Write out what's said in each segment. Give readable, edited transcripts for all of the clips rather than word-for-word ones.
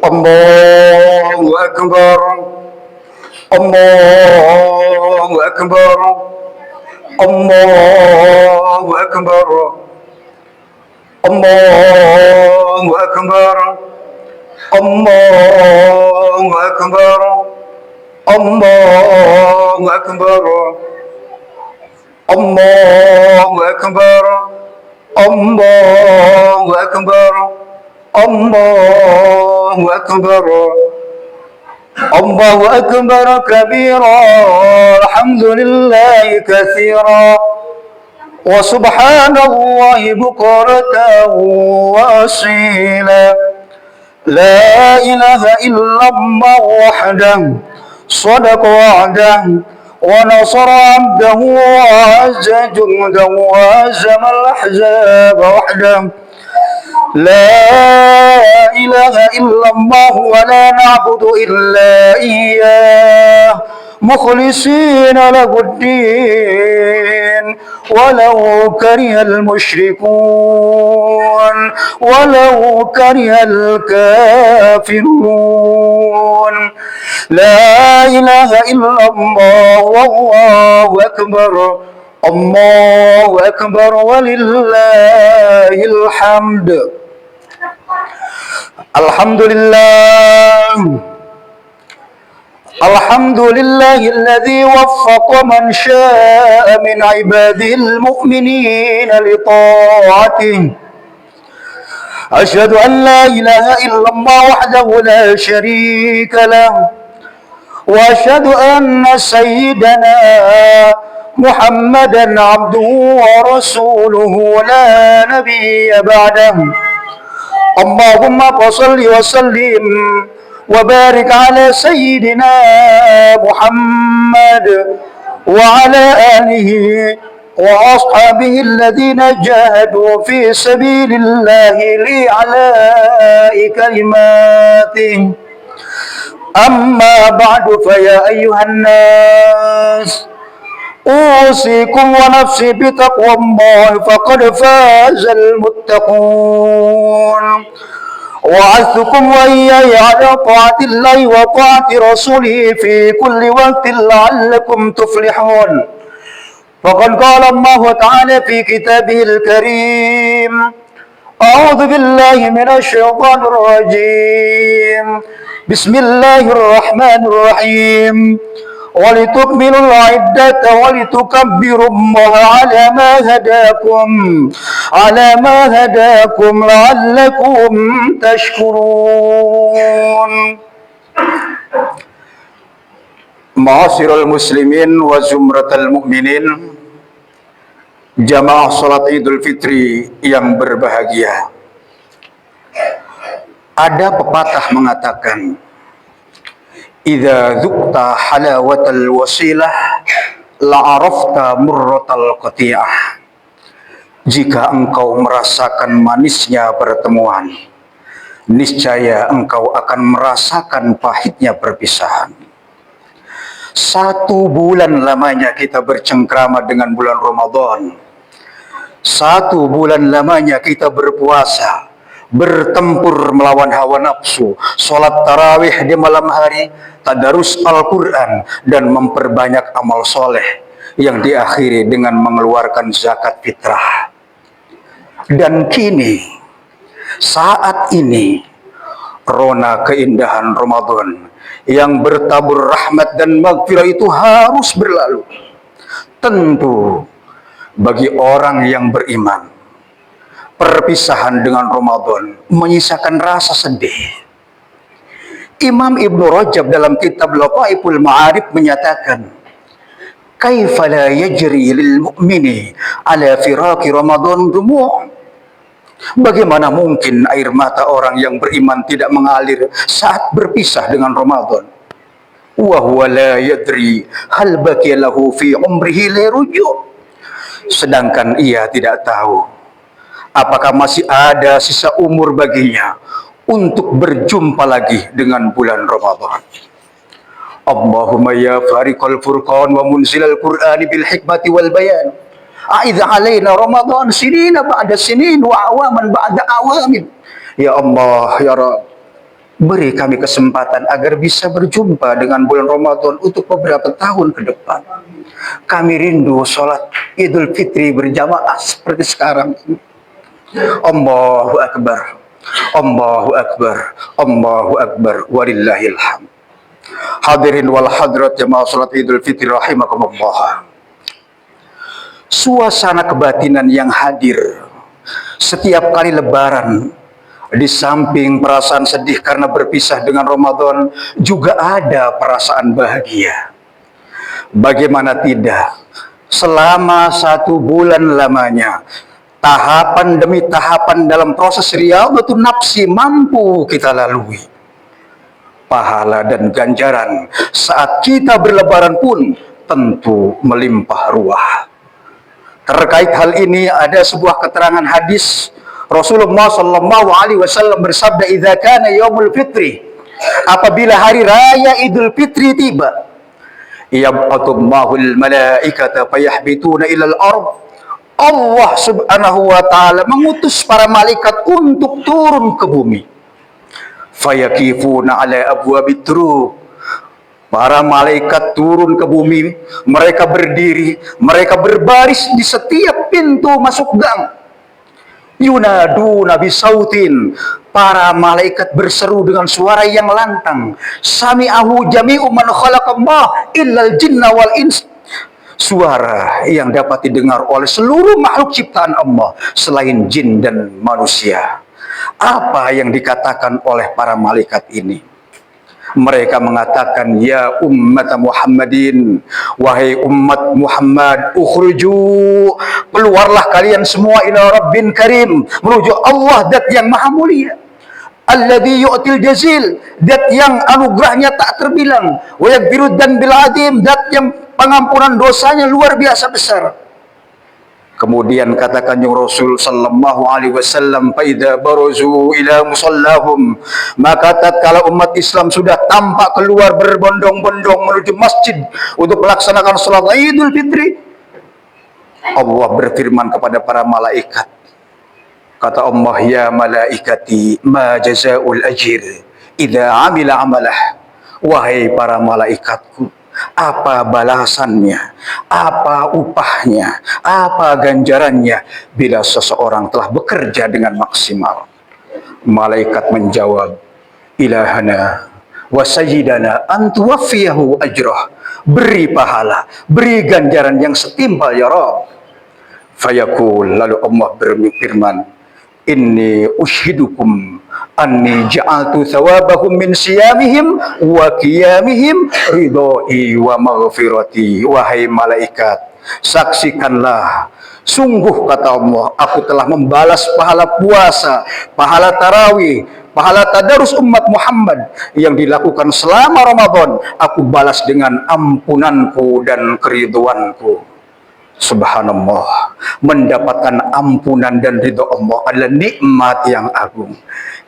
Allahu Akbar. Allahu Akbar. Allahu Akbar. Allahu Akbar. Allahu Akbar. Allahu Akbar. Allahu Akbar. Allahu Akbar. Allahu Akbar. Allahu Akbar kabira. Alhamdulillahi katsira. Wa subhanallahi bukratan wa asila. La ilaha illallah wahdahu صدق وعده ونصر عبده وعز جنده وهزم الأحزاب وحده. لا إله إلا الله ولا نعبد إلا إياه مخلصين له الدين ولو كره المشركون ولو كره الكافرون. لا إله إلا الله والله أكبر. الله أكبر ولله الحمد. الحمد لله. الحمد لله الذي وفق من شاء من عباده المؤمنين لطاعته. أشهد أن لا إله إلا الله وحده لا شريك له. وأشهد أن سيدنا محمدا عبده ورسوله لا نبي بعده. اللهم صل وسلم وبارك على سيدنا محمد وعلى آله وأصحابه الذين جاهدوا في سبيل الله لإعلاء كلماته. أما بعد فيا أيها الناس أوصيكم ونفسي بتقوى الله فقد فاز المتقون. وعظتكم وإياي على طاعة الله وطاعة رسوله في كل وقت لعلكم تفلحون. فقد قال الله تعالى في كتابه الكريم: أعوذ بالله من الشيطان الرجيم. بسم الله الرحمن الرحيم. ولتكملوا العدة ولتكبروا الله على ما هداكم لعلكم تشكرون. Ma'asyiral muslimin wa zumratal mu'minin, jamaah salat Idul Fitri yang berbahagia. Ada pepatah mengatakan, idza dzukta halawatal wasilah la'arafta murratal qati'ah. Jika engkau merasakan manisnya pertemuan, niscaya engkau akan merasakan pahitnya perpisahan. 1 bulan lamanya kita bercengkrama dengan bulan Ramadan. 1 bulan lamanya kita berpuasa, bertempur melawan hawa nafsu, sholat tarawih di malam hari, tadarus Al-Quran, dan memperbanyak amal soleh yang diakhiri dengan mengeluarkan zakat fitrah. Dan kini, saat ini, rona keindahan Ramadan yang bertabur rahmat dan maghfirah itu harus berlalu. Tentu bagi orang yang beriman, perpisahan dengan Ramadan menyisakan rasa sedih. Imam Ibnu Rajab dalam kitab Lataiful Ma'arif menyatakan, kaifa la yajri lil mu'mini ala firaqi Ramadan dumu'. Bagaimana mungkin air mata orang yang beriman tidak mengalir saat berpisah dengan Ramadan? Wa huwa la yadri hal baqiya lahu fi umrihi la ruju'. Sedangkan ia tidak tahu apakah masih ada sisa umur baginya untuk berjumpa lagi dengan bulan Ramadan. Allahumma ya fariqal furqan wa munzilal Qur'ani bil hikmati wal bayan, A'idz alaina Ramadan sinina ba'da sinin wa awaman ba'da awamin. Ya Allah, ya Rabb, beri kami kesempatan agar bisa berjumpa dengan bulan Ramadan untuk beberapa tahun ke depan. Kami rindu sholat Idul Fitri berjamaah seperti sekarang. Allahu Akbar, Allahu Akbar, Allahu Akbar, walillahil hamd. Hadirin wal hadirat jamaah sholat Idul Fitri rahimakumullah. Suasana kebatinan yang hadir setiap kali lebaran, di samping perasaan sedih karena berpisah dengan Ramadan, juga ada perasaan bahagia. Bagaimana tidak, selama 1 bulan lamanya, tahapan demi tahapan dalam proses riyadhatun nafsi mampu kita lalui. Pahala dan ganjaran saat kita berlebaran pun tentu melimpah ruah. Terkait hal ini ada sebuah keterangan hadis Rasulullah Shallallahu Alaihi Wasallam bersabda, "Idza kana yaumul fitri," apabila hari raya Idul Fitri tiba, yab'atullahu al-malaikata fayahbituna ilal ard. Allah Subhanahu wa taala mengutus para malaikat untuk turun ke bumi. Fayakifuna ala abwabit turub. Para malaikat turun ke bumi, mereka berdiri, mereka berbaris di setiap pintu masuk gang. Yunadu nabi sautin, para malaikat berseru dengan suara yang lantang. Sami'ahu jami'u man khalaqallah illal jinna wal ins. Suara yang dapat didengar oleh seluruh makhluk ciptaan Allah selain jin dan manusia. Apa yang dikatakan oleh para malaikat ini? Mereka mengatakan, ya ummat Muhammadin, wahai umat Muhammad, ukhruju, keluarlah kalian semua ila Rabbin Karim, menuju Allah dat yang maha mulia. Alladzi yu'til jazil, dat yang anugerahnya tak terbilang. Wa yaghfiru dzambil adzim, dat yang pengampunan dosanya luar biasa besar. Kemudian katakan yang Rasul sallallahu alaihi wasallam, faida baruzu ila musallahum, maka tatkala umat Islam sudah tampak keluar berbondong-bondong menuju masjid untuk melaksanakan salat Idul Fitri, Allah berfirman kepada para malaikat. Kata Allah, ya malaikati ma jazaa'ul ajir idza amila amalah. Wahai para malaikatku, apa balasannya, apa upahnya, apa ganjarannya bila seseorang telah bekerja dengan maksimal? Malaikat menjawab, ilahana wa sayyidana antuwaffiyahu ajrah. Beri pahala, beri ganjaran yang setimpal ya Rabb. Fayaqul, lalu Allah berfirman, inni ushidukum anni ja'altu thawabahum min siyamihim wa qiyamihim ridai wa maghfirati. Wahai malaikat, saksikanlah, sungguh kata Allah, aku telah membalas pahala puasa, pahala tarawih, pahala tadarus umat Muhammad yang dilakukan selama Ramadan, aku balas dengan ampunanku dan keridhoanku. Subhanallah, mendapatkan ampunan dan ridho Allah adalah nikmat yang agung.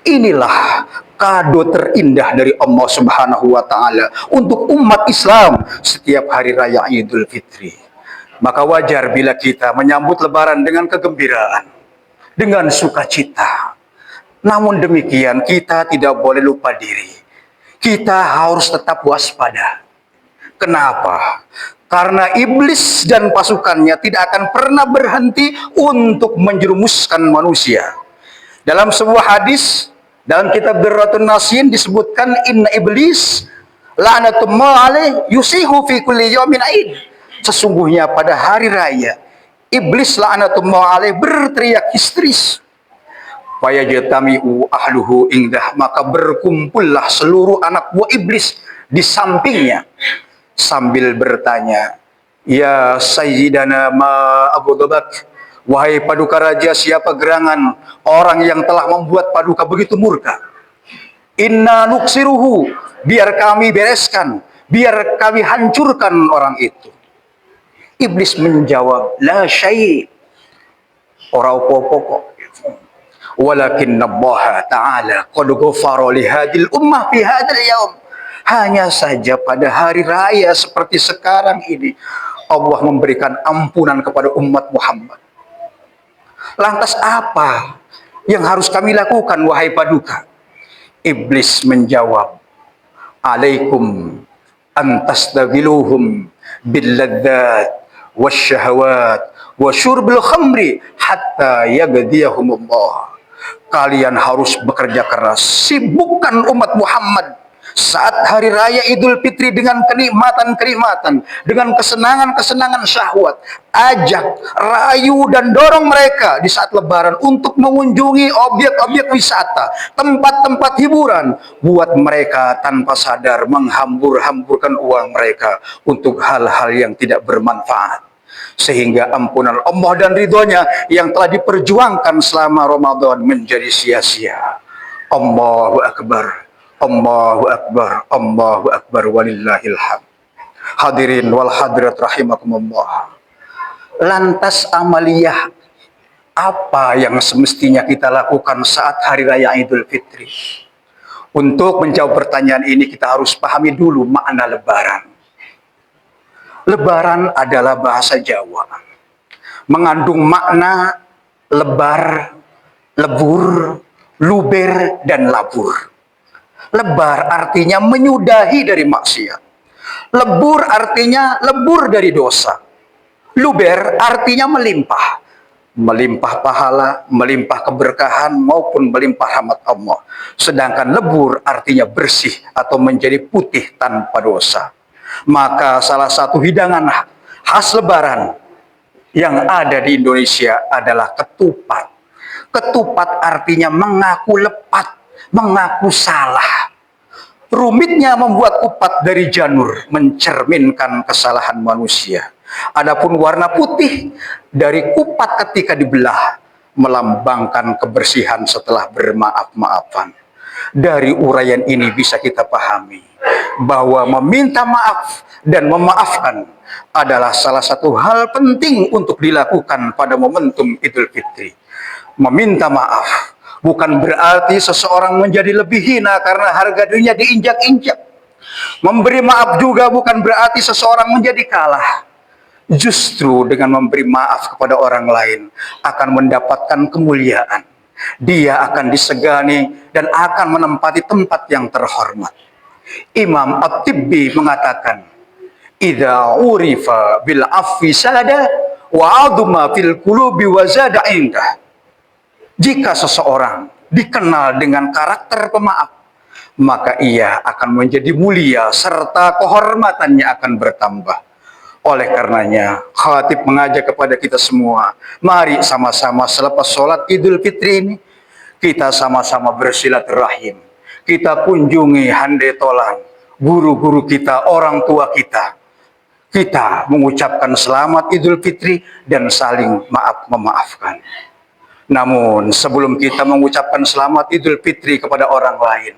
Inilah kado terindah dari Allah Subhanahu wa taala untuk umat Islam setiap hari raya Idul Fitri. Maka wajar bila kita menyambut lebaran dengan kegembiraan, dengan sukacita. Namun demikian, kita tidak boleh lupa diri. Kita harus tetap waspada. Kenapa? Karena iblis dan pasukannya tidak akan pernah berhenti untuk menjerumuskan manusia. Dalam sebuah hadis, dalam kitab Durratun Nasin disebutkan, inna iblis la'natullah alaih yusihu fi kulli yawmin aid. Sesungguhnya pada hari raya, iblis la'natullah alaih berteriak histeris. Fayajtami'u ahluhu indah, maka berkumpullah seluruh anak buah iblis di sampingnya sambil bertanya, ya sayyidana ma aghdabak, wahai paduka raja, siapa gerangan orang yang telah membuat paduka begitu murka? Inna nuksiruhu, biar kami bereskan, biar kami hancurkan orang itu. Iblis menjawab, la syai', ora apa-apa kok. Walakinna Allah ta'ala qad ghafara li hadhil ummah fi hadzal yaum. Hanya saja pada hari raya seperti sekarang ini, Allah memberikan ampunan kepada umat Muhammad. Lantas apa yang harus kami lakukan, wahai paduka? Iblis menjawab, alaikum antastagiluhum billadzat wasyahawat wa syurbil khamri hatta yagdiyahumullah. Kalian harus bekerja keras, sibukkan umat Muhammad saat hari raya Idul Fitri dengan kenikmatan-kenikmatan, dengan kesenangan-kesenangan syahwat. Ajak, rayu, dan dorong mereka di saat lebaran untuk mengunjungi objek-objek wisata, tempat-tempat hiburan. Buat mereka tanpa sadar menghambur-hamburkan uang mereka untuk hal-hal yang tidak bermanfaat, sehingga ampunan Allah dan ridhonya yang telah diperjuangkan selama Ramadan menjadi sia-sia. Allahu Akbar, Allahu Akbar, Allahu Akbar, walillahil hamd. Hadirin wal hadirat rahimakumullah. Lantas amaliyah apa yang semestinya kita lakukan saat hari raya Idul Fitri? Untuk menjawab pertanyaan ini kita harus pahami dulu makna lebaran. Lebaran adalah bahasa Jawa, mengandung makna lebar, lebur, luber, dan labur. Lebar artinya menyudahi dari maksiat. Lebur artinya lebur dari dosa. Luber artinya melimpah. Melimpah pahala, melimpah keberkahan, maupun melimpah rahmat Allah. Sedangkan lebur artinya bersih atau menjadi putih tanpa dosa. Maka salah satu hidangan khas lebaran yang ada di Indonesia adalah ketupat. Ketupat artinya mengaku lepat, mengaku salah. Rumitnya membuat kupat dari janur mencerminkan kesalahan manusia. Adapun warna putih dari kupat ketika dibelah melambangkan kebersihan setelah bermaaf-maafan. Dari uraian ini bisa kita pahami bahwa meminta maaf dan memaafkan adalah salah satu hal penting untuk dilakukan pada momentum Idul Fitri. Meminta maaf bukan berarti seseorang menjadi lebih hina karena harga dirinya diinjak-injak. Memberi maaf juga bukan berarti seseorang menjadi kalah. Justru dengan memberi maaf kepada orang lain akan mendapatkan kemuliaan. Dia akan disegani dan akan menempati tempat yang terhormat. Imam At-Tibbi mengatakan, idza urifa bil afwi sada wa aduma fil qulubi wa zada indah. Jika seseorang dikenal dengan karakter pemaaf, maka ia akan menjadi mulia serta kehormatannya akan bertambah. Oleh karenanya, khatib mengajak kepada kita semua, mari sama-sama selepas sholat Idul Fitri ini, kita sama-sama bersilaturahim. Kita kunjungi handai tolan, guru-guru kita, orang tua kita. Kita mengucapkan selamat Idul Fitri dan saling maaf-memaafkan. Namun sebelum kita mengucapkan selamat Idul Fitri kepada orang lain,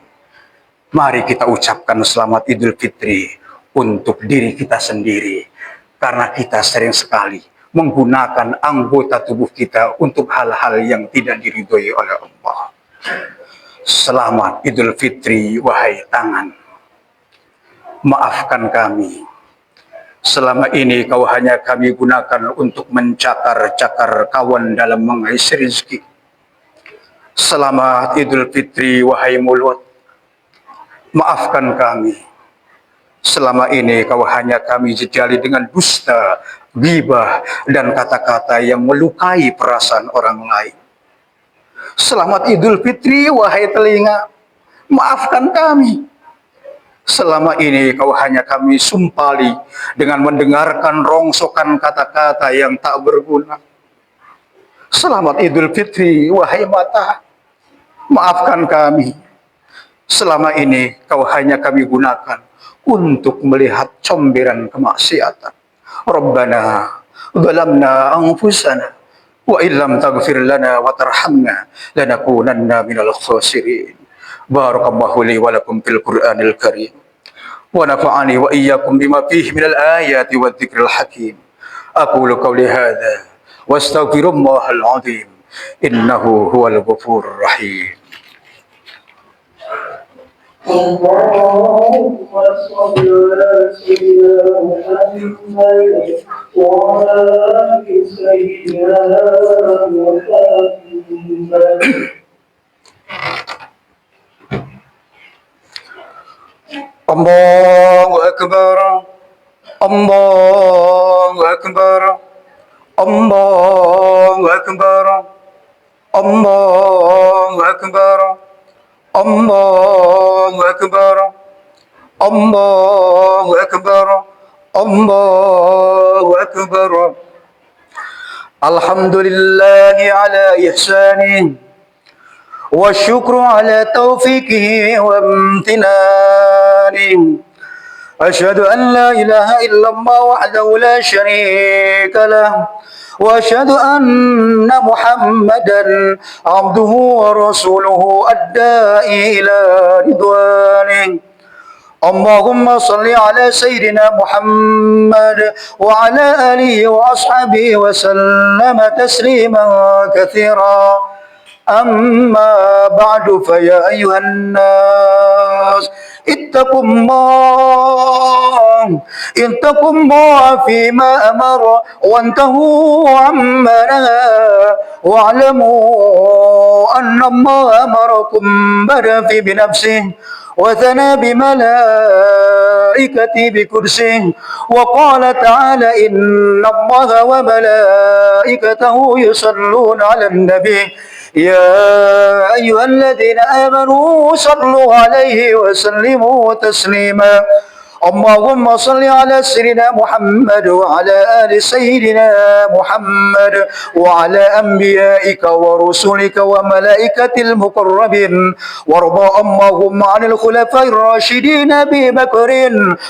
mari kita ucapkan selamat Idul Fitri untuk diri kita sendiri. Karena kita sering sekali menggunakan anggota tubuh kita untuk hal-hal yang tidak diridhoi oleh Allah. Selamat Idul Fitri, wahai tangan. Maafkan kami. Selama ini kau hanya kami gunakan untuk mencakar-cakar kawan dalam mengais rezeki. Selamat Idul Fitri, wahai mulut. Maafkan kami. Selama ini kau hanya kami jejali dengan dusta, ghibah, dan kata-kata yang melukai perasaan orang lain. Selamat Idul Fitri, wahai telinga. Maafkan kami. Selama ini kau hanya kami sumpali dengan mendengarkan rongsokan kata-kata yang tak berguna. Selamat Idul Fitri, wahai mata. Maafkan kami. Selama ini kau hanya kami gunakan untuk melihat comberan kemaksiatan. Rabbana zalamna anfusana wa illam taghfir lana wa tarhamna lanakunanna minal khasirin. Barakallahu li wa lakum fil Qur'anil Karim wa nafa'ani wa iyyakum bima fihi minal ayati wa dzikril hakim. Aqulu qawli hadza wa astaghfirullahal azim innahu huwal ghafurur rahim. اللهم صل على سيدنا محمد وعلى آل سيدنا محمد. Allahu Akbar, Allahu Akbar, Allahu Akbar, Allahu Akbar, Allahu Akbar, Allahu Akbar, Allahu Akbar. Alhamdulillah ala ihsanih, والشكر على توفيقه وامتنانه. أشهد أن لا إله إلا الله وحده لا شريك له، وأشهد أن محمدا عبده ورسوله الداعي إلى رضوانه. اللهم صل على سيدنا محمد وعلى آله وأصحابه وسلم تسليما كثيرا. أما بعد فيا أيها الناس اتقوا الله فيما أمر وانتهوا عما نهى، واعلموا أن الله أمركم بدأ بنفسه وثنى بملائكته بكرسه، وقال تعالى إن الله وملائكته يصلون على النبي يا أيها الذين آمنوا صلوا عليه وسلموا تسليما. اللهم صل على سيدنا محمد وعلى آل سيدنا محمد وعلى أنبيائك ورسلك وملائكة المقربين، وارض اللهم عن الخلفاء الراشدين أبي بكر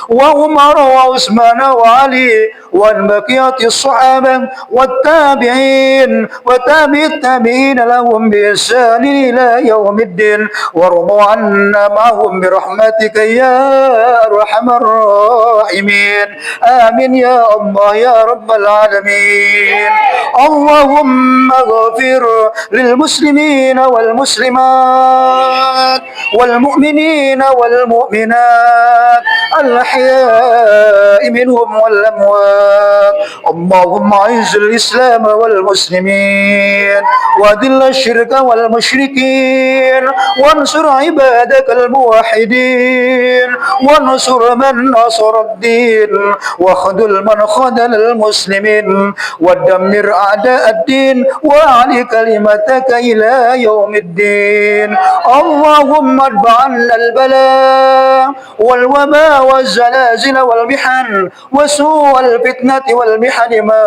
وعمر وعثمان وعلي وعن بقية الصحابة والتابعين وتابع التابعين لهم بإحسان إلى يوم الدين، وارض عنا معهم برحمتك يا أرحم الراحمين. آمين يا الله يا رب العالمين. اللهم اغفر للمسلمين والمسلمات والمؤمنين والمؤمنات الأحياء منهم والأموات. اللهم أعز الإسلام والمسلمين وأذل الشرك والمشركين، وانصر عبادك الموحدين، وانصر من نصر الدين، وخذل من خذل المسلمين، ودمر أعداء الدين، وأعل كلمتك إلى يوم الدين. اللهم ادفع عنا البلاء والوباء والزلازل والمحن وسوء الفتنة والمحن ما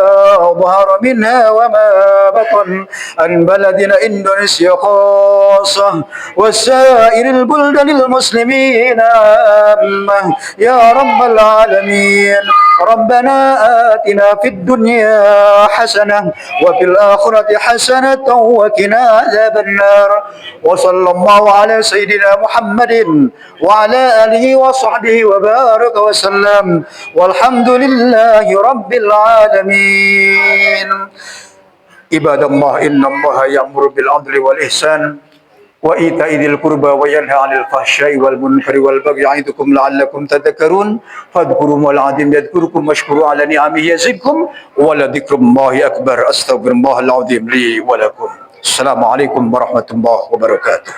ظهر منها وما بطن عن بلدنا إندونيسيا خاصة وسائر البلدان المسلمين عامة يا رب العالمين. ربنا آتنا في الدنيا حسنة وفي الآخرة حسنة وقنا عذاب النار. وصلى الله على سيدنا محمد وعلى آله وصحبه وبارك وسلم، والحمد لله رب العالمين. عباد الله إن الله يأمر بالعدل والإحسان وإيتاء ذي القربى وينهى عن الفحشاء والمنكر والبغي يعظكم لعلكم تذكرون. فاذكروا الله العظيم يذكركم واشكروا على نعمه يزدكم ولذكر الله أكبر. أستغفر الله العظيم لي ولكم. السلام عليكم ورحمة الله وبركاته.